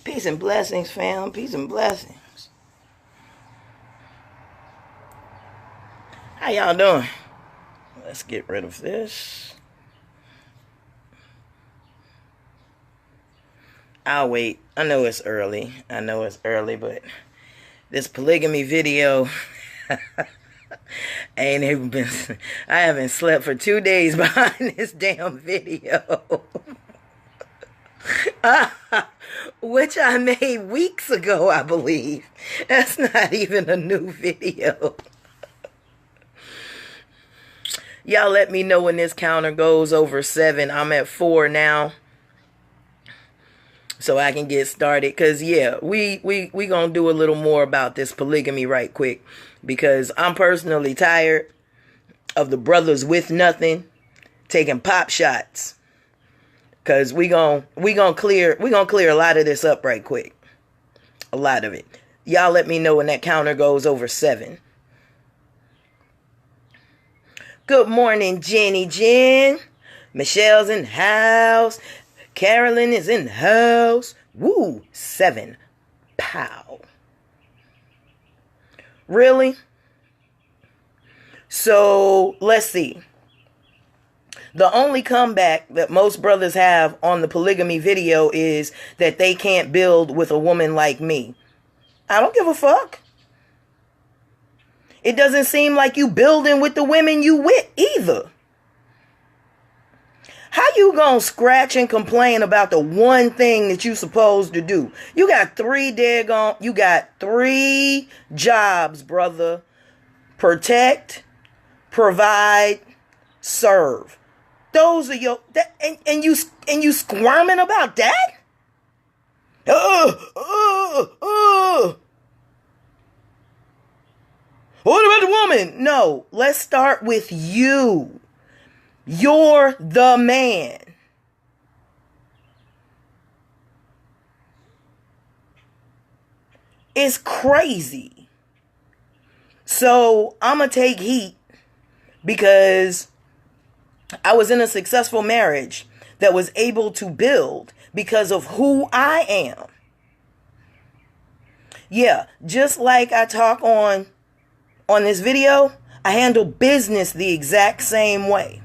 Peace and blessings, fam. Peace and blessings. How y'all doing? Let's get rid of this. I'll wait. I know it's early, but this polygamy video, I haven't slept for 2 days behind this damn video. Which I made weeks ago, I believe. That's not even a new video. Y'all let me know when this counter goes over 7. I'm at 4 now. So I can get started. Because, yeah, we going to do a little more about this polygamy right quick. Because I'm personally tired of the brothers with nothing taking pop shots. Because we gonna clear a lot of this up right quick. A lot of it. Y'all let me know when that counter goes over 7. Good morning, Jenny Jen. Michelle's in the house. Carolyn is in the house. Woo, 7. Pow. Really? So, let's see. The only comeback that most brothers have on the polygamy video is that they can't build with a woman like me. I don't give a fuck. It doesn't seem like you building with the women you with either. How you gonna scratch and complain about the one thing that you supposed to do? You got 3 jobs, brother. Protect, provide, serve. Those are your and you squirming about that? What about the woman? No, let's start with you. You're the man. It's crazy. So I'm gonna take heat because I was in a successful marriage that was able to build because of who I am. Yeah, just like I talk on this video, I handle business the exact same way.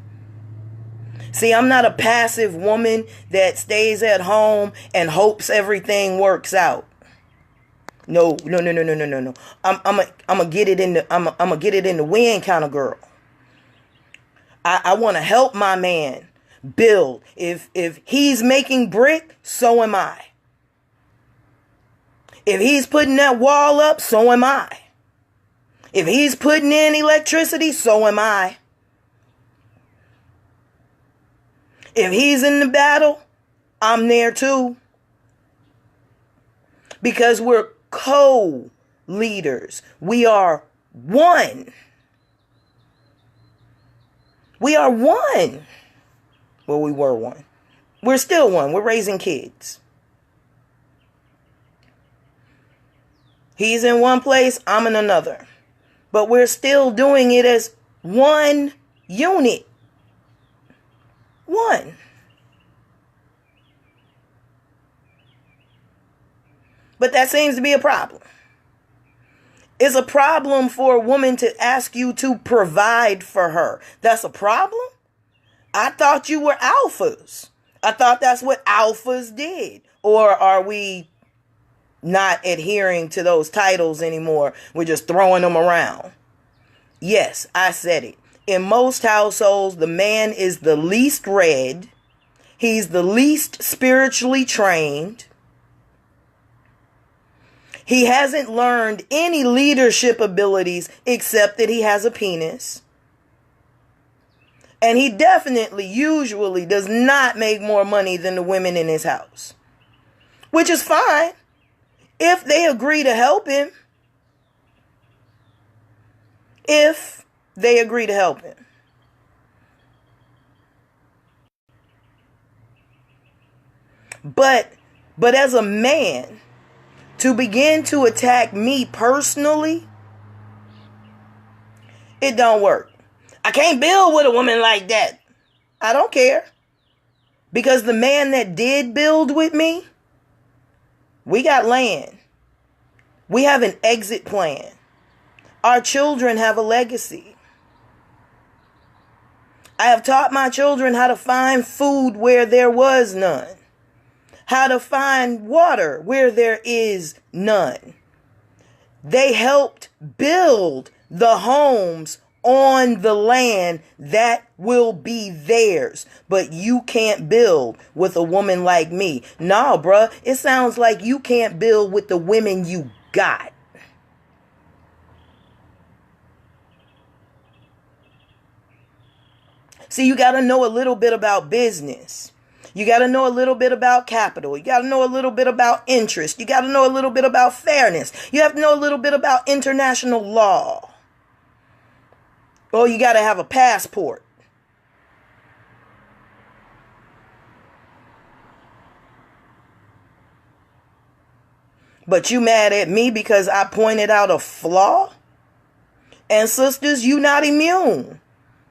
See, I'm not a passive woman that stays at home and hopes everything works out. No. I'm gonna get it in the win kind of girl. I want to help my man build. If he's making brick, so am I. If he's putting that wall up, so am I. If he's putting in electricity, so am I. If he's in the battle, I'm there too. Because we're co-leaders. We are one. We are one. Well, we were one. We're still one. We're raising kids. He's in one place, I'm in another. But we're still doing it as one unit. One. But that seems to be a problem. It's a problem for a woman to ask you to provide for her. That's a problem? I thought you were alphas. I thought that's what alphas did. Or are we not adhering to those titles anymore? We're just throwing them around. Yes, I said it. In most households, the man is the least read. He's the least spiritually trained. He hasn't learned any leadership abilities except that he has a penis. And he definitely, usually, does not make more money than the women in his house. Which is fine if they agree to help him. If they agree to help him. But as a man, to begin to attack me personally, it don't work. I can't build with a woman like that. I don't care. Because the man that did build with me We got land. We have an exit plan. Our children have a legacy. I have taught my children how to find food where there was none. How to find water where there is none. They helped build the homes on the land that will be theirs. But you can't build with a woman like me. Nah, bruh. It sounds like you can't build with the women you got. See, you got to know a little bit about business. You got to know a little bit about capital. You got to know a little bit about interest. You got to know a little bit about fairness. You have to know a little bit about international law. Oh, you got to have a passport. But you mad at me because I pointed out a flaw? And sisters, you not immune.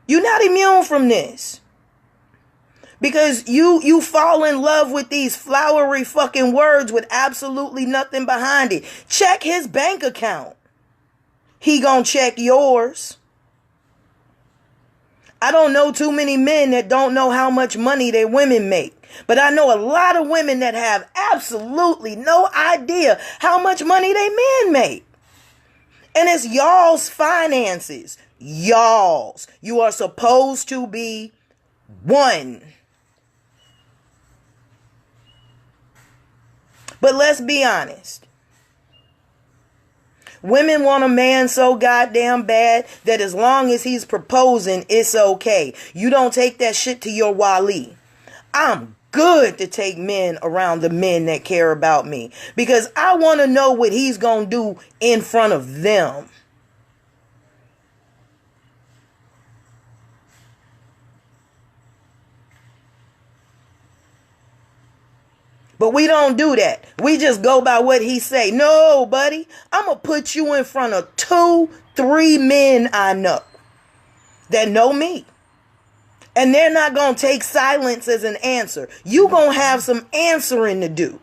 You're not immune from this. Because you fall in love with these flowery fucking words with absolutely nothing behind it. Check his bank account. He gonna check yours. I don't know too many men that don't know how much money their women make. But I know a lot of women that have absolutely no idea how much money they men make. And it's y'all's finances. Y'all's. You are supposed to be one. But let's be honest. Women want a man so goddamn bad that as long as he's proposing, it's okay. You don't take that shit to your wali. I'm good to take men around the men that care about me because I want to know what he's going to do in front of them. But we don't do that. We just go by what he say. No, buddy, I'm going to put you in front of 2-3 men I know that know me. And they're not going to take silence as an answer. You going to have some answering to do.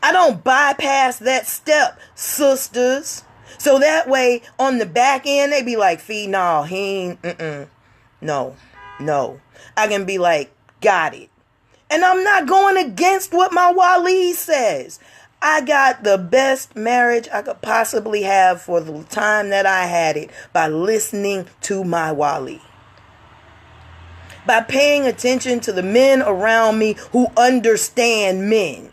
I don't bypass that step, sisters. So that way, on the back end, they be like, Fee, no, he ain't, no. I can be like, got it. And I'm not going against what my wali says. I got the best marriage I could possibly have for the time that I had it by listening to my wali. By paying attention to the men around me who understand men.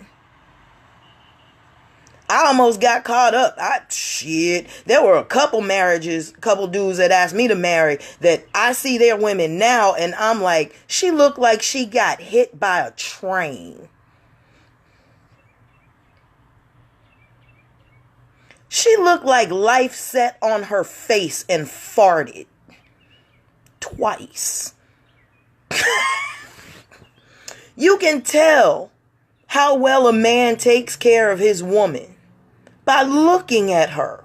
I almost got caught up. There were a couple marriages, couple dudes that asked me to marry that I see their women now and I'm like, she looked like she got hit by a train. She looked like life sat on her face and farted. Twice. You can tell how well a man takes care of his woman by looking at her.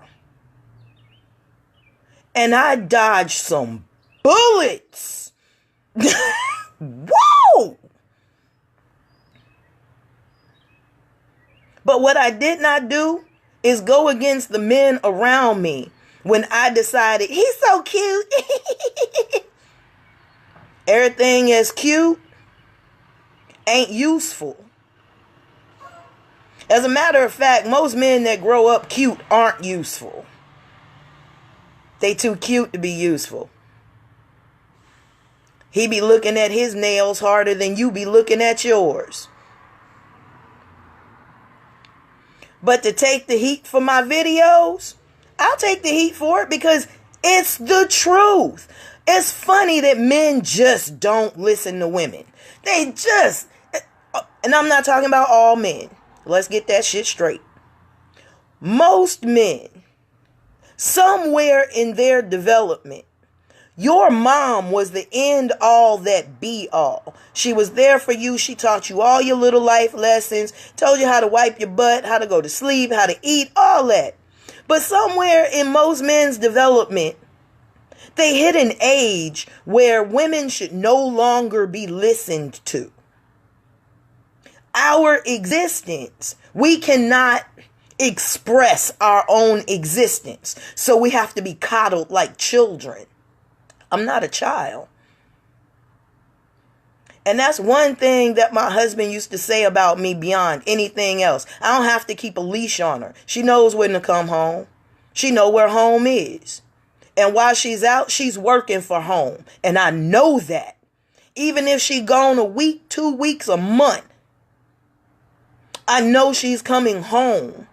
And I dodged some bullets. Whoa! But what I did not do is go against the men around me when I decided, he's so cute. Everything is cute ain't useful. As a matter of fact, most men that grow up cute aren't useful. They too cute to be useful. He be looking at his nails harder than you be looking at yours. But to take the heat for my videos, I'll take the heat for it because it's the truth. It's funny that men just don't listen to women. They just, and I'm not talking about all men. Let's get that shit straight. Most men, somewhere in their development, your mom was the end all that be all. She was there for you. She taught you all your little life lessons, told you how to wipe your butt, how to go to sleep, how to eat, all that. But somewhere in most men's development, they hit an age where women should no longer be listened to. our existence. We cannot express our own existence. So we have to be coddled like children. I'm not a child. And that's one thing that my husband used to say about me beyond anything else. I don't have to keep a leash on her. She knows when to come home. She know where home is. And while she's out, she's working for home. And I know that. Even if she gone a week, 2 weeks, a month, I know she's coming home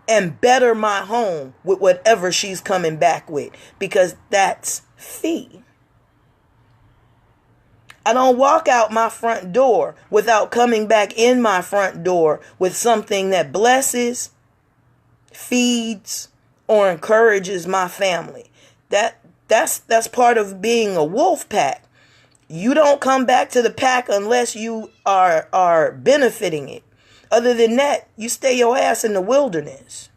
and better my home with whatever she's coming back with, because that's fee. I don't walk out my front door without coming back in my front door with something that blesses, feeds, or encourages my family. That's part of being a wolf pack. You don't come back to the pack unless you are benefiting it. Other than that, you stay your ass in the wilderness.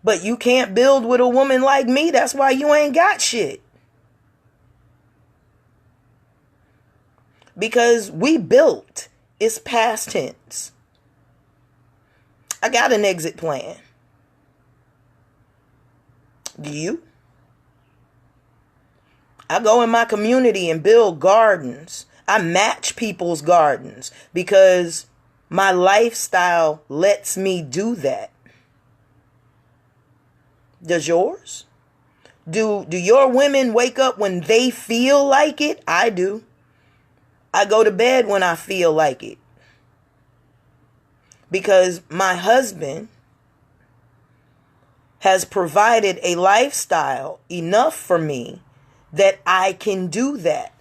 But you can't build with a woman like me. That's why you ain't got shit. Because we built. It's past tense. I got an exit plan. Do you? I go in my community and build gardens. I match people's gardens because my lifestyle lets me do that. Does yours? Do your women wake up when they feel like it? I do. I go to bed when I feel like it. Because my husband has provided a lifestyle enough for me that I can do that.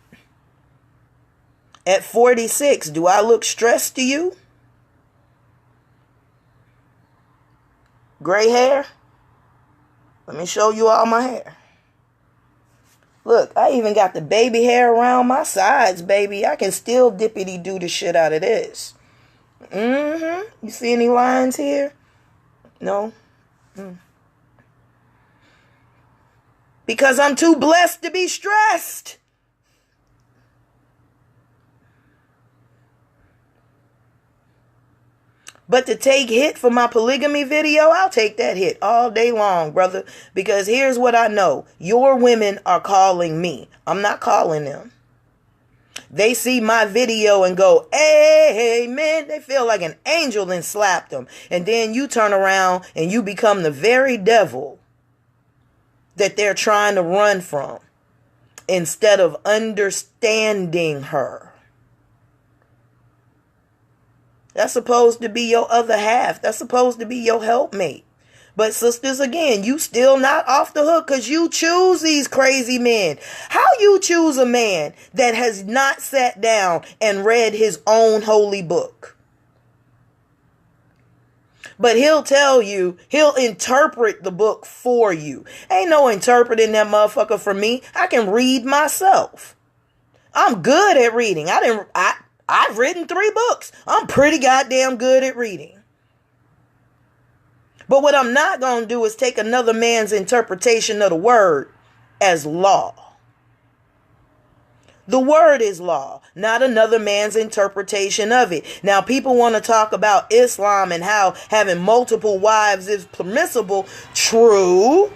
At 46, do I look stressed to you? Gray hair? Let me show you all my hair. Look, I even got the baby hair around my sides, baby. I can still dippity do the shit out of this. You see any lines here? No? Because I'm too blessed to be stressed. But to take hit for my polygamy video, I'll take that hit all day long, brother. Because here's what I know. Your women are calling me. I'm not calling them. They see my video and go, hey, man, they feel like an angel and slapped them. And then you turn around and you become the very devil that they're trying to run from instead of understanding her. That's supposed to be your other half. That's supposed to be your helpmate. But sisters, again, you still not off the hook because you choose these crazy men. How you choose a man that has not sat down and read his own holy book? But he'll tell you, he'll interpret the book for you. Ain't no interpreting that motherfucker for me. I can read myself. I'm good at reading. I've written 3 books. I'm pretty goddamn good at reading. But what I'm not going to do is take another man's interpretation of the word as law. The word is law, not another man's interpretation of it. Now, people want to talk about Islam and how having multiple wives is permissible. True.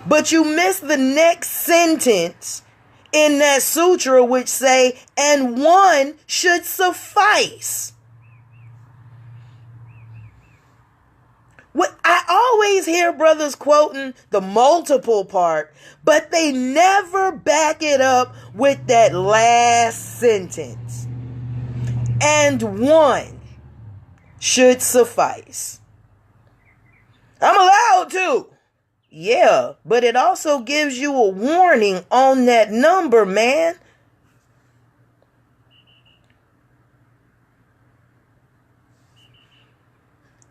But you miss the next sentence in that sutra, which say, and one should suffice. What I always hear brothers quoting the multiple part, but they never back it up with that last sentence. And one should suffice. I'm allowed to. Yeah, but it also gives you a warning on that number, man.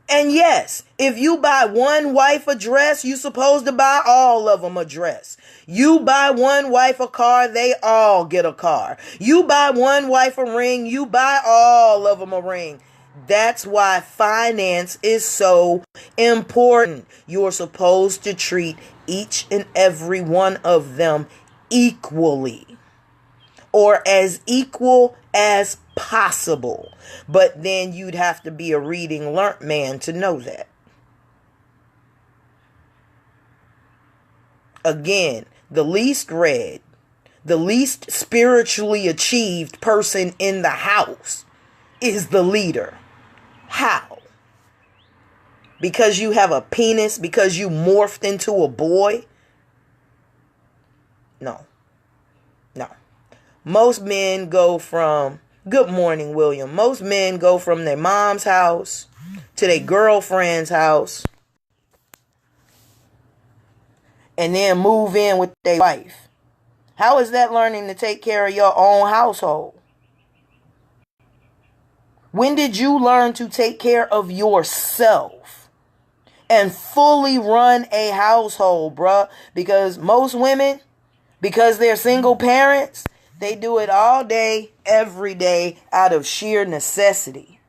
And yes, if you buy one wife a dress, you're supposed to buy all of them a dress. You buy one wife a car, they all get a car. You buy one wife a ring, you buy all of them a ring. That's why finance is so important. You're supposed to treat each and every one of them equally. or as equal as possible. But then you'd have to be a reading learnt man to know that. Again, the least read, the least spiritually achieved person in the house is the leader. How? Because you have a penis? Because you morphed into a boy? No. No. Most men go from, good morning, William. Most men go from their mom's house to their girlfriend's house and then move in with their wife. How is that learning to take care of your own household? When did you learn to take care of yourself and fully run a household, bruh? Because most women, because they're single parents, they do it all day, every day, out of sheer necessity.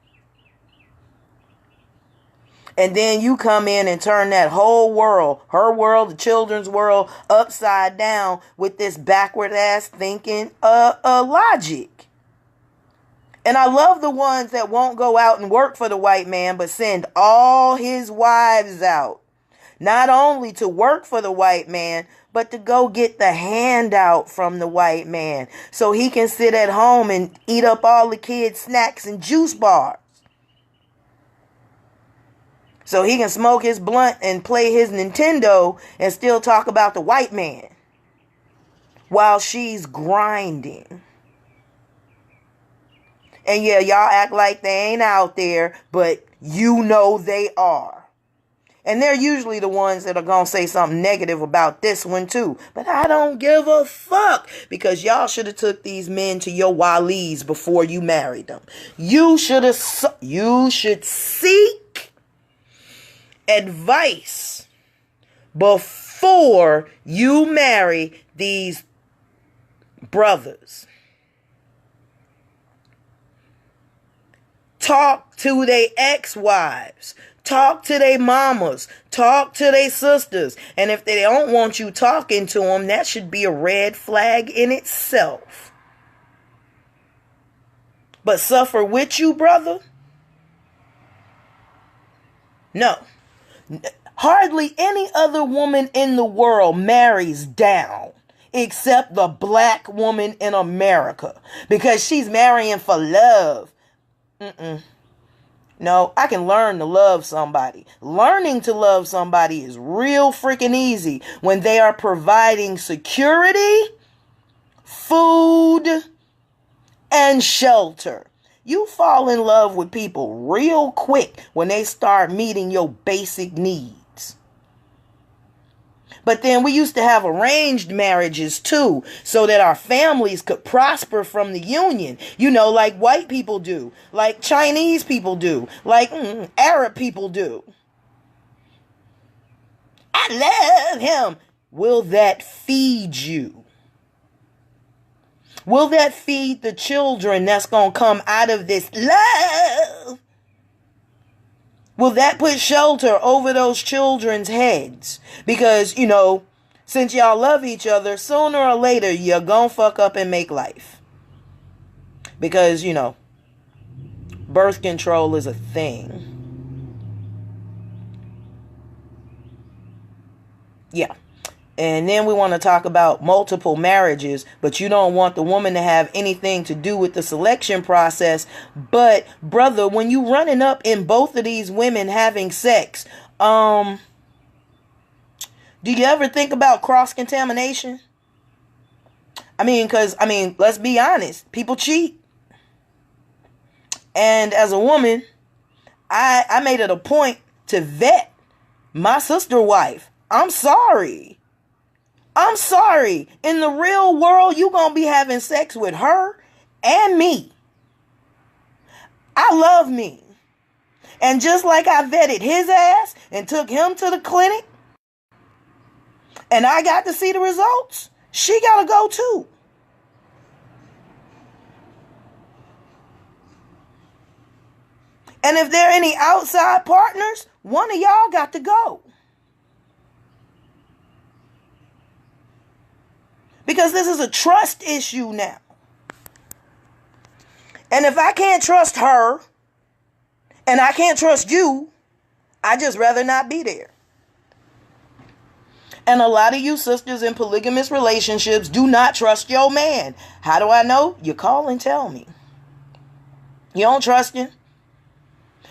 And then you come in and turn that whole world, her world, the children's world, upside down with this backward ass thinking logic. And I love the ones that won't go out and work for the white man, but send all his wives out. Not only to work for the white man, but to go get the handout from the white man so he can sit at home and eat up all the kids' snacks and juice bars. So he can smoke his blunt and play his Nintendo and still talk about the white man while she's grinding. And yeah, y'all act like they ain't out there, but you know they are. And they're usually the ones that are going to say something negative about this one too. But I don't give a fuck, because y'all should have took these men to your walis before you married them. You should seek advice before you marry these brothers. Talk to their ex-wives. Talk to their mamas. Talk to their sisters. And if they don't want you talking to them, that should be a red flag in itself. But suffer with you, brother? No. Hardly any other woman in the world marries down except the black woman in America, because she's marrying for love. No, I can learn to love somebody. Learning to love somebody is real freaking easy when they are providing security, food, and shelter. You fall in love with people real quick when they start meeting your basic needs. But then we used to have arranged marriages too, so that our families could prosper from the union. You know, like white people do, like Chinese people do, like Arab people do. I love him. Will that feed you? Will that feed the children that's going to come out of this love? Will that put shelter over those children's heads? Because, you know, since y'all love each other, sooner or later, you're going to fuck up and make life. Because, you know, birth control is a thing. Yeah. And then we want to talk about multiple marriages, but you don't want the woman to have anything to do with the selection process. But brother, when you running up in both of these women having sex, do you ever think about cross-contamination? Let's be honest, people cheat. And as a woman, I made it a point to vet my sister wife. I'm sorry. In the real world, you gonna be having sex with her and me. I love me. And just like I vetted his ass and took him to the clinic, and I got to see the results, she gotta go too. And if there are any outside partners, one of y'all got to go. Because this is a trust issue now. And if I can't trust her and I can't trust you, I just rather not be there. And a lot of you sisters in polygamous relationships do not trust your man. How do I know? You call and tell me. You don't trust him.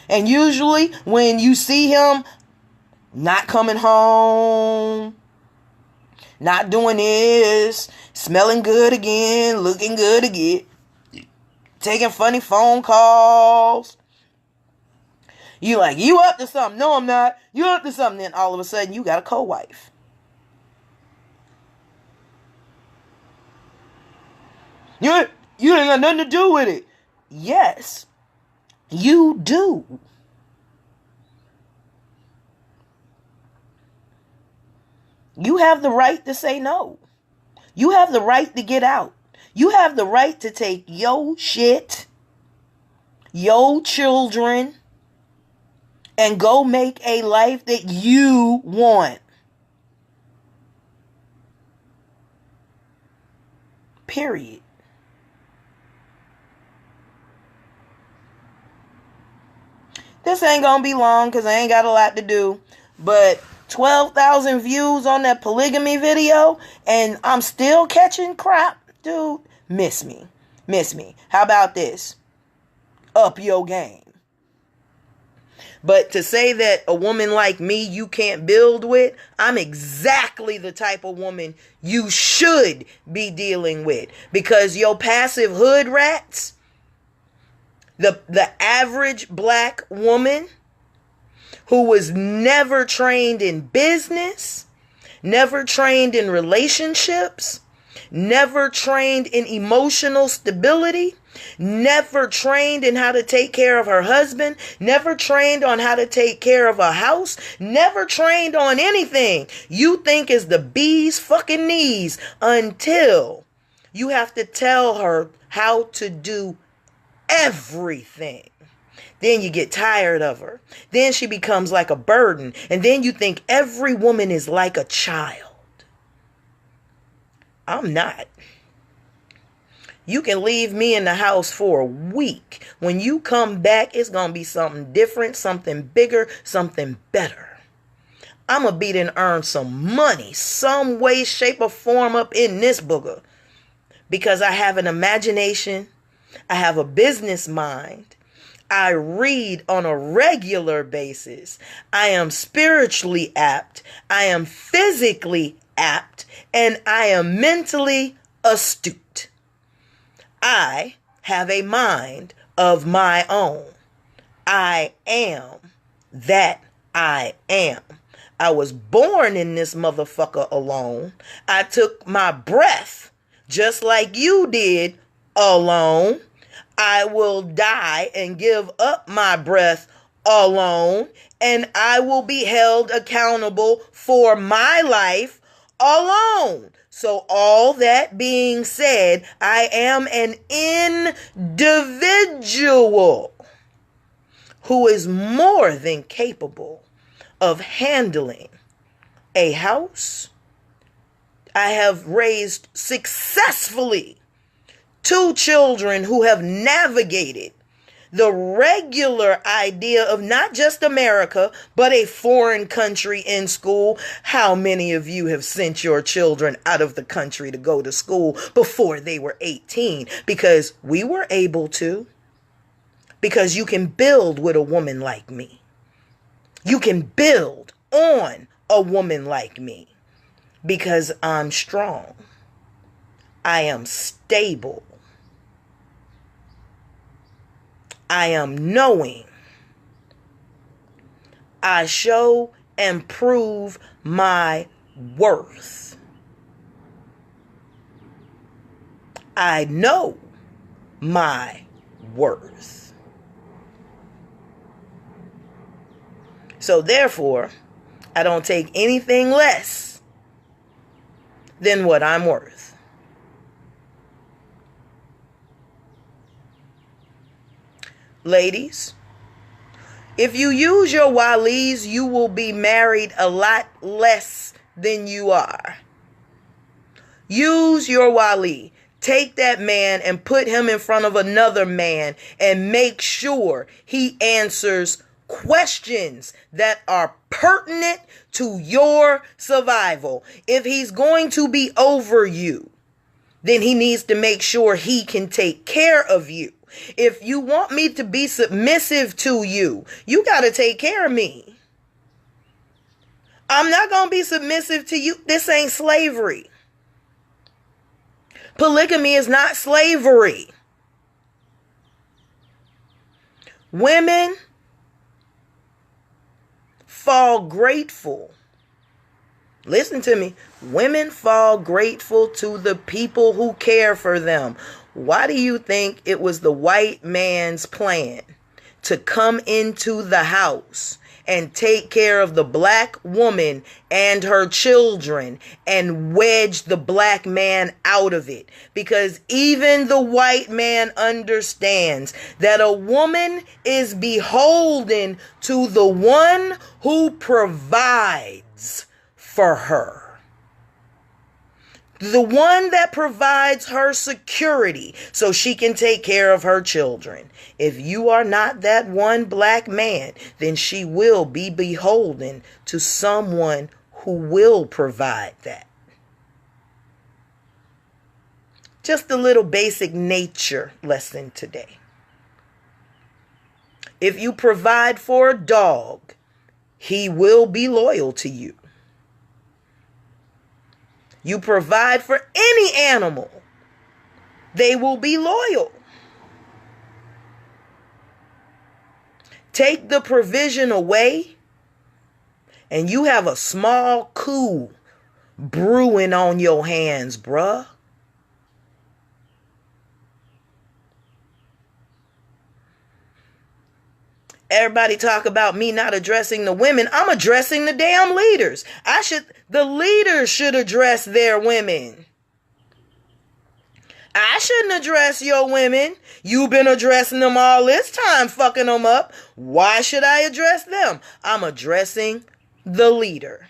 And usually when you see him not coming home, not doing this, smelling good again, looking good again, taking funny phone calls, you like, you up to something. No, I'm not. You up to something. Then all of a sudden you got a co-wife. You ain't got nothing to do with it. Yes, you do. You have the right to say no. You have the right to get out. You have the right to take your shit, your children, and go make a life that you want. Period. This ain't gonna be long because I ain't got a lot to do. But 12,000 views on that polygamy video and I'm still catching crap. Dude, miss me. How about this? Up your game. But to say that a woman like me you can't build with, I'm exactly the type of woman you should be dealing with. Because your passive hood rats, the average black woman who was never trained in business, never trained in relationships, never trained in emotional stability, never trained in how to take care of her husband, never trained on how to take care of a house, never trained on anything you think is the bee's fucking knees until you have to tell her how to do everything. Then you get tired of her. Then she becomes like a burden. And then you think every woman is like a child. I'm not. You can leave me in the house for a week. When you come back, it's going to be something different, something bigger, something better. I'm going to beat and earn some money, some way, shape, or form up in this booger. Because I have an imagination. I have a business mind. I read on a regular basis. I am spiritually apt. I am physically apt. And I am mentally astute. I have a mind of my own. I am that I am. I was born in this motherfucker alone. I took my breath just like you did alone. I will die and give up my breath alone, and I will be held accountable for my life alone. So all that being said, I am an individual who is more than capable of handling a house. I have raised successfully 2 children who have navigated the regular idea of not just America, but a foreign country in school. How many of you have sent your children out of the country to go to school before they were 18? Because we were able to. Because you can build with a woman like me. You can build on a woman like me. Because I'm strong. I am stable. I am knowing. I show and prove my worth. I know my worth. So therefore, I don't take anything less than what I'm worth. Ladies, if you use your wali's, you will be married a lot less than you are. Use your wali. take that man and put him in front of another man and make sure he answers questions that are pertinent to your survival. If he's going to be over you, then he needs to make sure he can take care of you. If you want me to be submissive to you, you got to take care of me. I'm not going to be submissive to you. This ain't slavery. Polygamy is not slavery. Women fall grateful. Listen to me. Women fall grateful to the people who care for them. Why do you think it was the white man's plan to come into the house and take care of the black woman and her children and wedge the black man out of it? Because even the white man understands that a woman is beholden to the one who provides for her. The one that provides her security so she can take care of her children. If you are not that one black man, then she will be beholden to someone who will provide that. Just a little basic nature lesson today. If you provide for a dog, he will be loyal to you. You provide for any animal, they will be loyal. Take the provision away, and you have a small coup brewing on your hands, bruh. Everybody talk about me not addressing the women. I'm addressing the damn leaders. The leaders should address their women. I shouldn't address your women. You've been addressing them all this time, fucking them up. Why should I address them? I'm addressing the leader.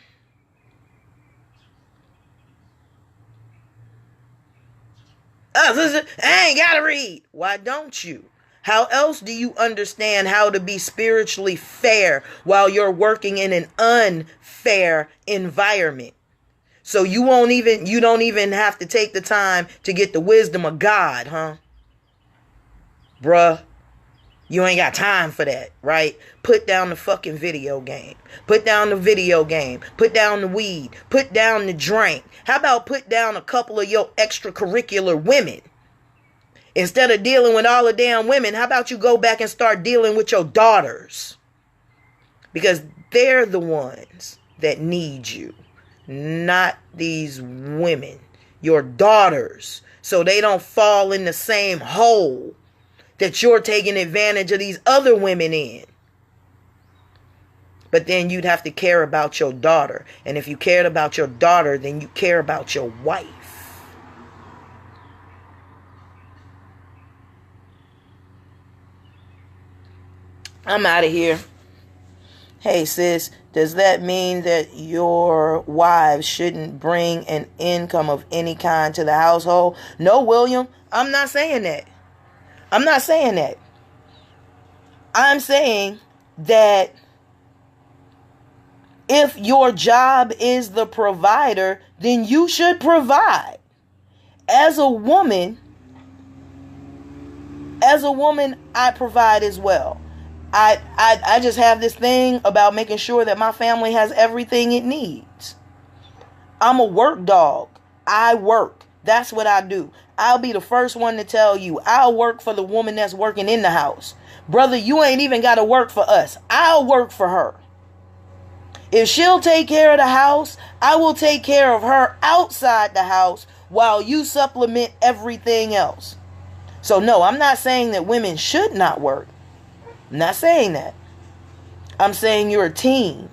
I ain't gotta read. Why don't you? How else do you understand how to be spiritually fair while you're working in an unfair environment? So you don't even have to take the time to get the wisdom of God, huh? Bruh, you ain't got time for that, right? Put down the fucking video game. Put down the video game. Put down the weed. Put down the drink. How about put down a couple of your extracurricular women? Instead of dealing with all the damn women, how about you go back and start dealing with your daughters? Because they're the ones that need you, not these women, your daughters, so they don't fall in the same hole that you're taking advantage of these other women in. But then you'd have to care about your daughter. And if you cared about your daughter, then you care about your wife. I'm out of here. Hey, sis, does that mean that your wives shouldn't bring an income of any kind to the household? No, William, I'm not saying that. I'm not saying that. I'm saying that if your job is the provider, then you should provide. As a woman, I provide as well. I just have this thing about making sure that my family has everything it needs. I'm a work dog. I work. That's what I do. I'll be the first one to tell you, I'll work for the woman that's working in the house. Brother, you ain't even got to work for us. I'll work for her. If she'll take care of the house, I will take care of her outside the house while you supplement everything else. So no, I'm not saying that women should not work. I'm not saying that. I'm saying you're a team.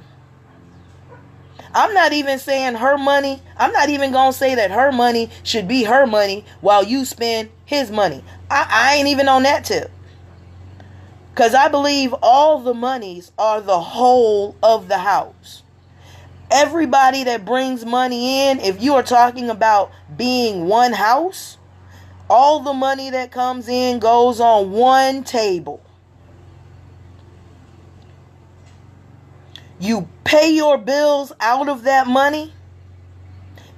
I'm not even saying her money. I'm not even going to say that her money should be her money while you spend his money. I ain't even on that tip. Because I believe all the monies are the whole of the house. Everybody that brings money in, if you are talking about being one house, All the money that comes in goes on one table. You pay your bills out of that money,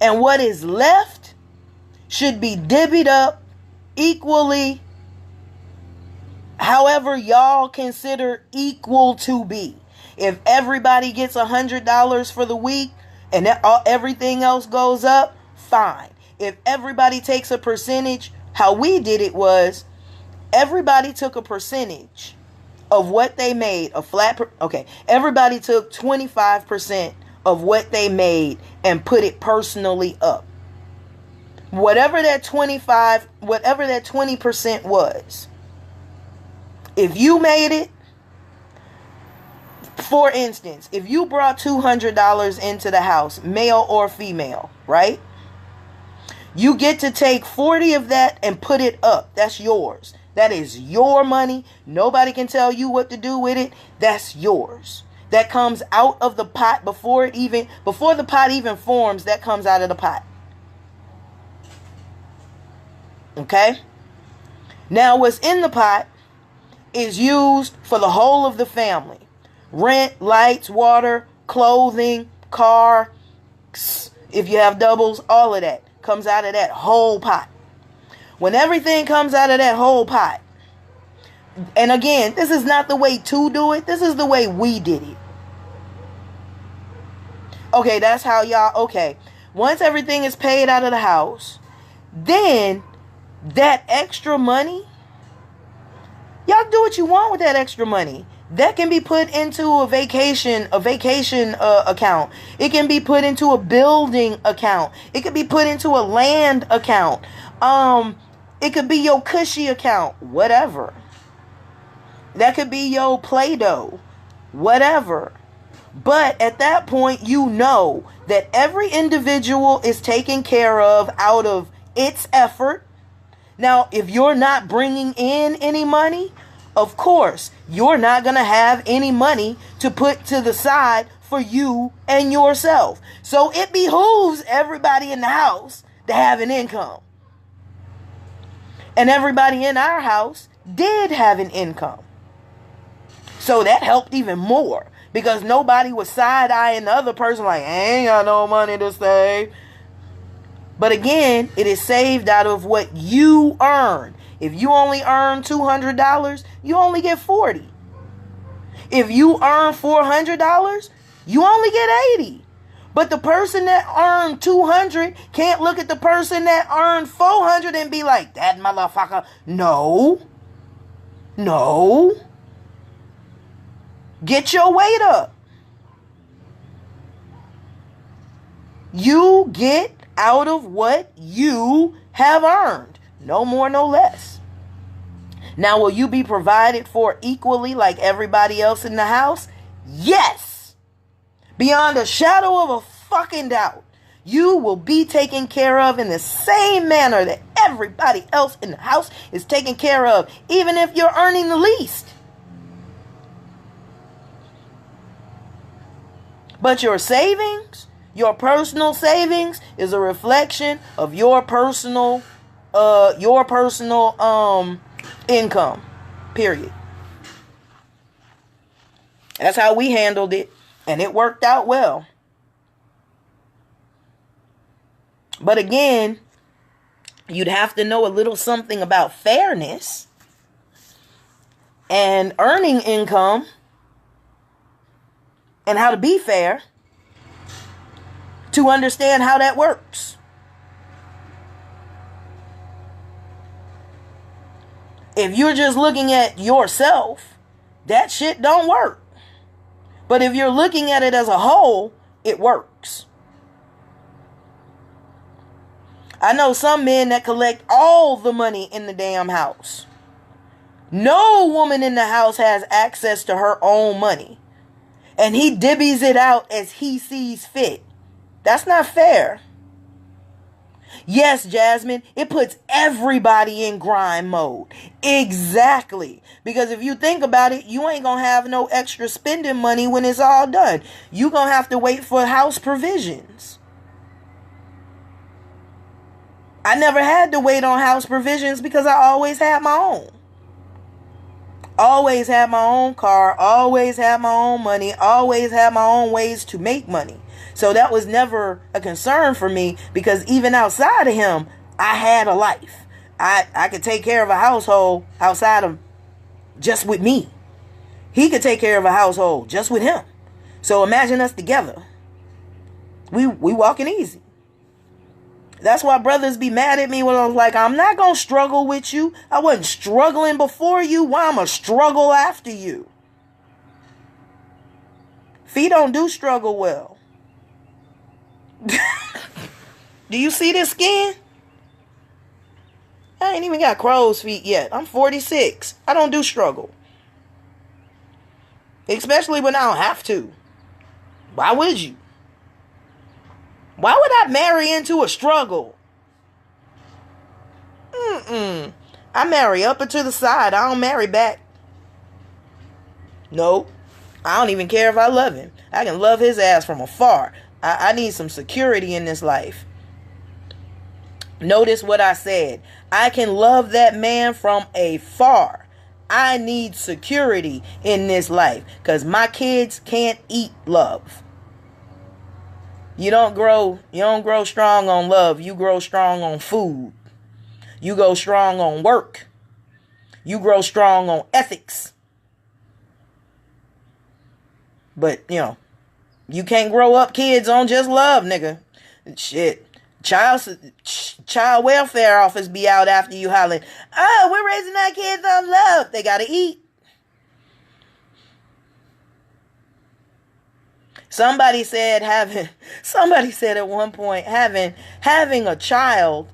and what is left should be divvied up equally, however y'all consider equal to be. If everybody gets $100 for the week and everything else goes up, fine. If everybody takes a percentage, how we did it was everybody took a percentage of what they made, everybody took 25% of what they made and put it personally up. Whatever that 20% was. If you made it, for instance, if you brought $200 into the house, male or female, right? You get to take 40 of that and put it up. That's yours. That is your money. Nobody can tell you what to do with it. That's yours. That comes out of the pot before the pot even forms. That comes out of the pot. Okay? Now what's in the pot is used for the whole of the family. Rent, lights, water, clothing, car, if you have doubles, all of that comes out of that whole pot. When everything comes out of that whole pot, and again, this is not the way to do it. This is the way we did it. Okay, that's how y'all, once everything is paid out of the house, then that extra money, y'all do what you want with that extra money. That can be put into a vacation account. It can be put into a building account. It could be put into a land account. It could be your cushy account, whatever. That could be your Play-Doh, whatever. But at that point, you know that every individual is taken care of out of its effort. Now, if you're not bringing in any money, of course, you're not going to have any money to put to the side for you and yourself. So it behooves everybody in the house to have an income. And everybody in our house did have an income. So that helped even more because nobody was side-eyeing the other person like, I ain't got no money to save. But again, it is saved out of what you earn. If you only earn $200, you only get $40. If you earn $400, you only get $80. But the person that earned $200 can't look at the person that earned $400 and be like, that motherfucker. No. Get your weight up. You get out of what you have earned. No more, no less. Now, will you be provided for equally like everybody else in the house? Yes. Beyond a shadow of a fucking doubt. You will be taken care of in the same manner that everybody else in the house is taken care of, even if you're earning the least. But your savings, your personal savings, is a reflection of your personal income. Period. That's how we handled it, and it worked out well. But again, you'd have to know a little something about fairness and earning income and how to be fair to understand how that works. If you're just looking at yourself, that shit don't work. But if you're looking at it as a whole, it works. I know some men that collect all the money in the damn house. No woman in the house has access to her own money. And he divvies it out as he sees fit. That's not fair. Yes, Jasmine, it puts everybody in grind mode. Exactly. Because if you think about it, you ain't going to have no extra spending money when it's all done. You're going to have to wait for house provisions. I never had to wait on house provisions because I always had my own. Always had my own car, always had my own money, always had my own ways to make money. So that was never a concern for me because even outside of him, I had a life. I could take care of a household outside of just with me. He could take care of a household just with him. So imagine us together. We walking easy. That's why brothers be mad at me when I was like, I'm not going to struggle with you. I wasn't struggling before you. Why I'm going to struggle after you? Feet don't do struggle well. Do you see this skin? I ain't even got crow's feet yet. I'm 46. I don't do struggle. Especially when I don't have to. Why would you? Why would I marry into a struggle? I marry up and to the side. I don't marry back. Nope. I don't even care if I love him. I can love his ass from afar. I need some security in this life. Notice what I said. I can love that man from afar. I need security in this life because my kids can't eat love. You don't grow strong on love. You grow strong on food. You go strong on work. You grow strong on ethics. But, you can't grow up kids on just love, nigga. Shit. Child welfare office be out after you hollering, oh, we're raising our kids on love. They gotta eat. Somebody said at one point having a child,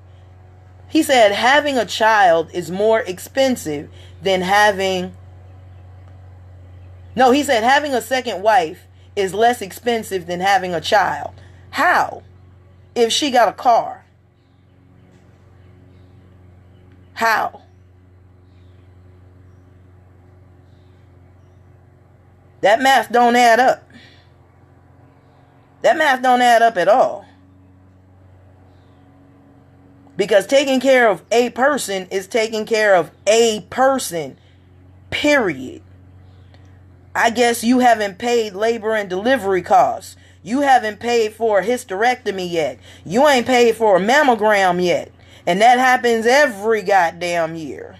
he said having a child is more expensive than having a second wife is less expensive than having a child. How? If she got a car. How? That math don't add up. That math don't add up at all. Because taking care of a person is taking care of a person. Period. I guess you haven't paid labor and delivery costs. You haven't paid for a hysterectomy yet. You ain't paid for a mammogram yet. And that happens every goddamn year.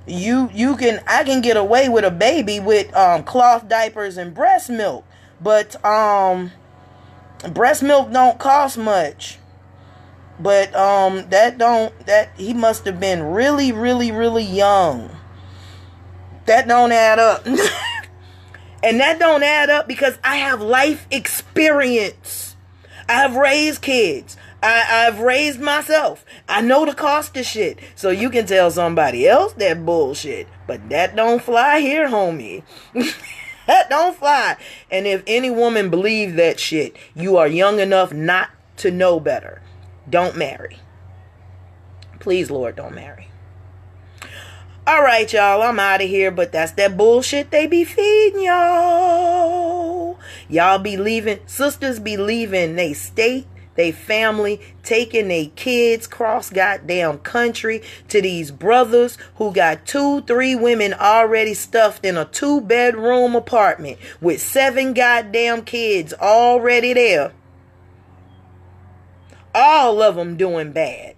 I can get away with a baby with cloth diapers and breast milk, but breast milk don't cost much. But he must have been really, really, really young. That don't add up. And that don't add up because I have life experience. I have raised kids. I've raised myself. I know the cost of shit. So you can tell somebody else that bullshit. But that don't fly here, homie. That don't fly. And if any woman believes that shit, you are young enough not to know better. Don't marry. Please, Lord, don't marry. All right, y'all. I'm out of here. But that's that bullshit they be feeding y'all. Y'all be leaving. Sisters be leaving they state, they family, taking they kids cross goddamn country to these brothers who got 2-3 women already stuffed in a 2-bedroom apartment with 7 goddamn kids already there. All of them doing bad.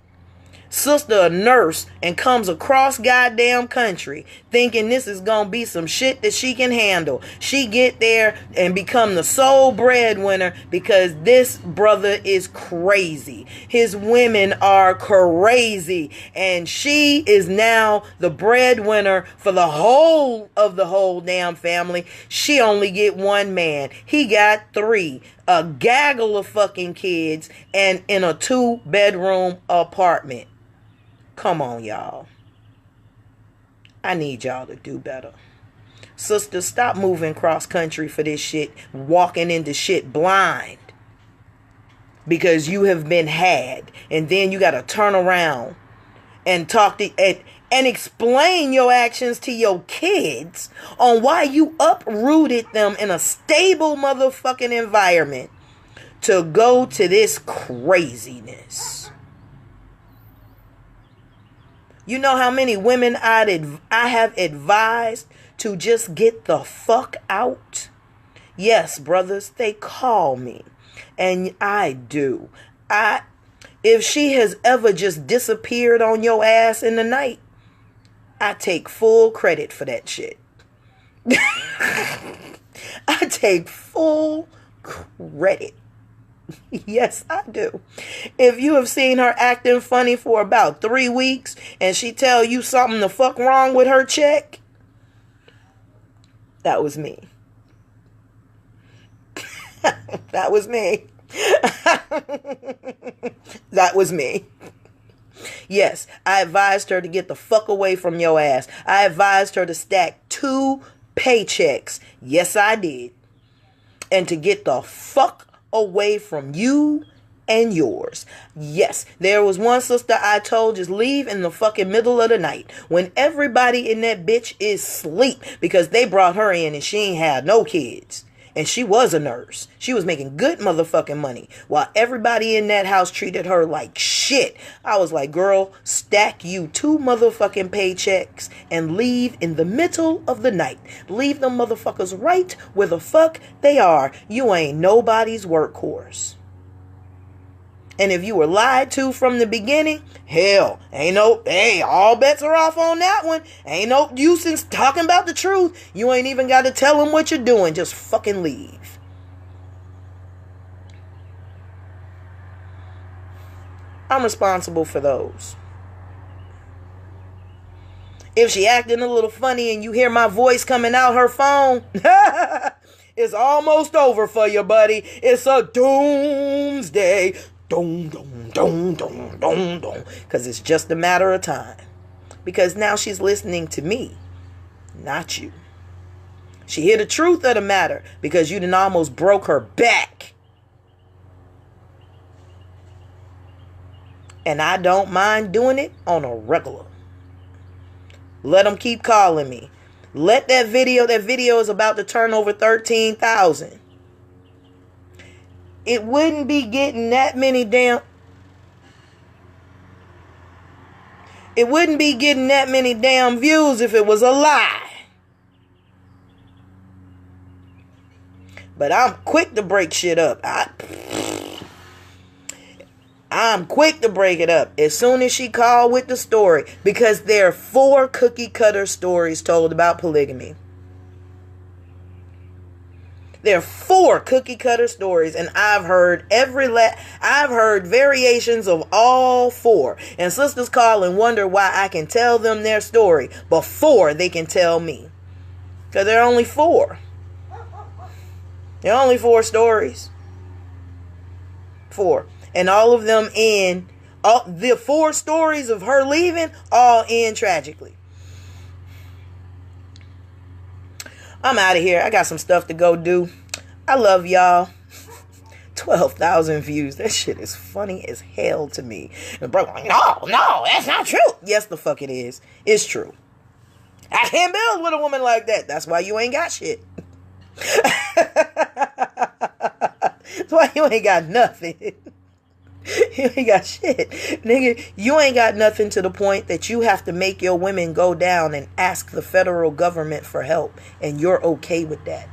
Sister a nurse and comes across goddamn country thinking this is gonna be some shit that she can handle. She get there and become the sole breadwinner because this brother is crazy. His women are crazy. And she is now the breadwinner for the whole damn family. She only get 1 man. He got 3. A gaggle of fucking kids and in a 2-bedroom apartment. Come on, y'all. I need y'all to do better. Sisters, stop moving cross country for this shit. Walking into shit blind. Because you have been had. And then you got to turn around and talk to and explain your actions to your kids on why you uprooted them in a stable motherfucking environment to go to this craziness. You know how many women I have advised to just get the fuck out? Yes, brothers, they call me. And I do. If she has ever just disappeared on your ass in the night, I take full credit for that shit. I take full credit. Yes, I do. If you have seen her acting funny for about 3 weeks and she tell you something the fuck wrong with her check, that was me. That was me. That was me. Yes, I advised her to get the fuck away from your ass. I advised her to stack 2 paychecks. Yes, I did. And to get the fuck away from you and yours. Yes, there was one sister I told just leave in the fucking middle of the night when everybody in that bitch is asleep because they brought her in and she ain't had no kids. And she was a nurse. She was making good motherfucking money while everybody in that house treated her like shit. I was like, girl, stack you 2 motherfucking paychecks and leave in the middle of the night. Leave them motherfuckers right where the fuck they are. You ain't nobody's workhorse. And if you were lied to from the beginning, hell, all bets are off on that one. Ain't no use in talking about the truth. You ain't even got to tell them what you're doing. Just fucking leave. I'm responsible for those. If she acting a little funny and you hear my voice coming out her phone, it's almost over for you, buddy. It's a doomsday. Dum, dum, dum, dum, dum, dum. Because it's just a matter of time. Because now she's listening to me, not you. She hear the truth of the matter because you done almost broke her back. And I don't mind doing it on a regular. Let them keep calling me. Let that video is about to turn over 13,000. It wouldn't be getting that many damn views if it was a lie. But I'm quick to break shit up. I'm quick to break it up as soon as she called with the story, because there are 4 cookie cutter stories told about polygamy. There are 4 cookie cutter stories, and I've heard variations of all 4. And sisters call and wonder why I can tell them their story before they can tell me. Because there are only 4. There are only 4 stories. 4. And all of them the 4 stories of her leaving all end tragically. I'm out of here. I got some stuff to go do. I love y'all. 12,000 views. That shit is funny as hell to me. And bro, like, no, that's not true. Yes, the fuck it is. It's true. I can't build with a woman like that. That's why you ain't got shit. That's why you ain't got nothing. You ain't got shit. Nigga, you ain't got nothing to the point that you have to make your women go down and ask the federal government for help. And you're okay with that.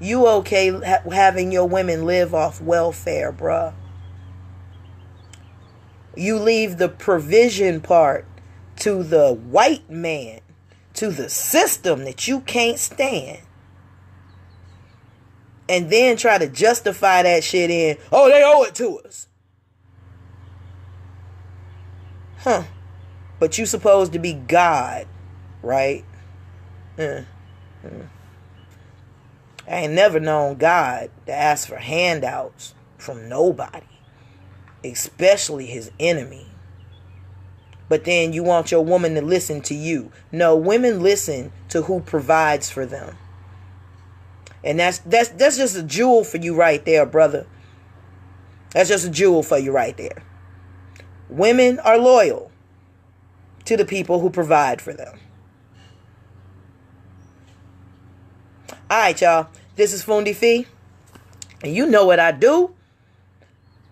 You okay having your women live off welfare, bruh. You leave the provision part to the white man, to the system that you can't stand. And then try to justify that shit in, oh, they owe it to us. Huh. But you supposed to be God, right? I ain't never known God to ask for handouts from nobody, especially his enemy. But then you want your woman to listen to you. No, women listen to who provides for them. And that's just a jewel for you right there, brother. That's just a jewel for you right there. Women are loyal to the people who provide for them. All right, y'all. This is FundiFe. And you know what I do.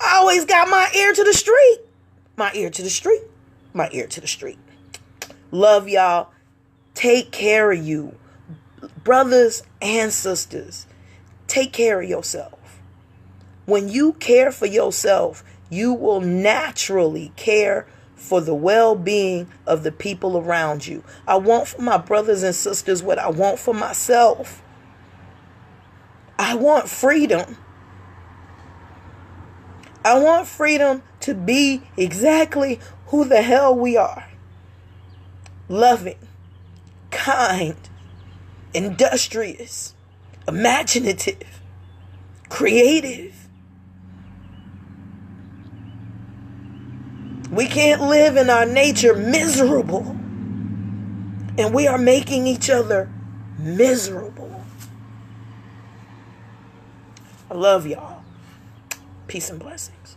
I always got my ear to the street. My ear to the street. My ear to the street. Love y'all. Take care of you. Brothers and sisters, take care of yourself. When you care for yourself, you will naturally care for the well-being of the people around you. I want for my brothers and sisters what I want for myself. I want freedom. I want freedom to be exactly who the hell we are. Loving, kind, industrious, imaginative, creative. We can't live in our nature miserable. And we are making each other miserable. I love y'all. Peace and blessings.